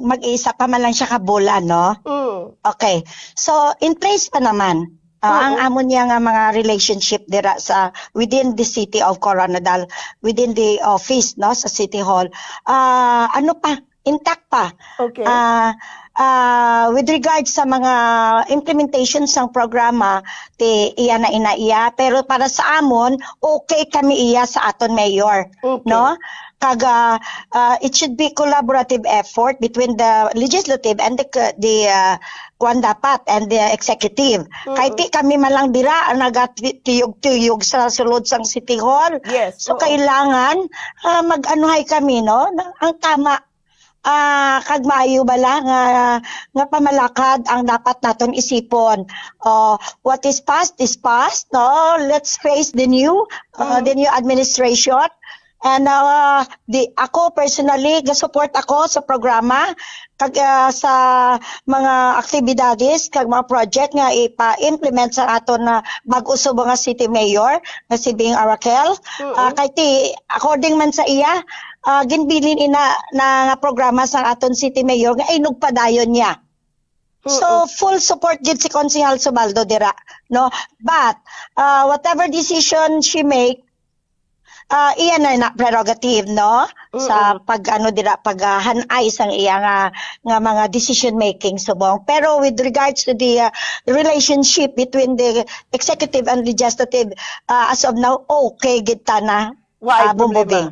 mag-isa pa man lang siya kabulan, no? Okay. So, in place pa naman. Ang amo niya nga mga relationship dira sa within the city of Coronadal, within the office, no, sa City Hall. Ano pa? Intact pa. Okay. With regards sa mga implementation sang programa, iya na inaiya, pero para sa amon, okay kami iya sa aton mayor. Okay. No? Kaga, it should be collaborative effort between the legislative and the kwan dapat and the executive. Kahit di kami malang dira nagatiyog-tiyog sa sulod sang City Hall. Yes. So kailangan mag-anuhay kami, no? Ang tama kag maayo bala nga pamalakad ang dapat naton isipon. What is past is past, no? Let's face the new administration. And ako personally support ako sa programa kag sa mga aktibidades kag mga project nga ipa-implement sa aton na bag-uso mga city mayor nga si Bing Arakel. Kay ti according man sa iya ginbilin ina na programa sa aton city mayor nga inugpadayon niya. So full support gid si Konsehal Subaldo dira, no? But whatever decision she make, iyan na prerogative, no? Sa paghanay sang iya nga mga decision making subong. Pero with regards to the relationship between the executive and legislative, as of now, okay gid ta na Waay bumbubing.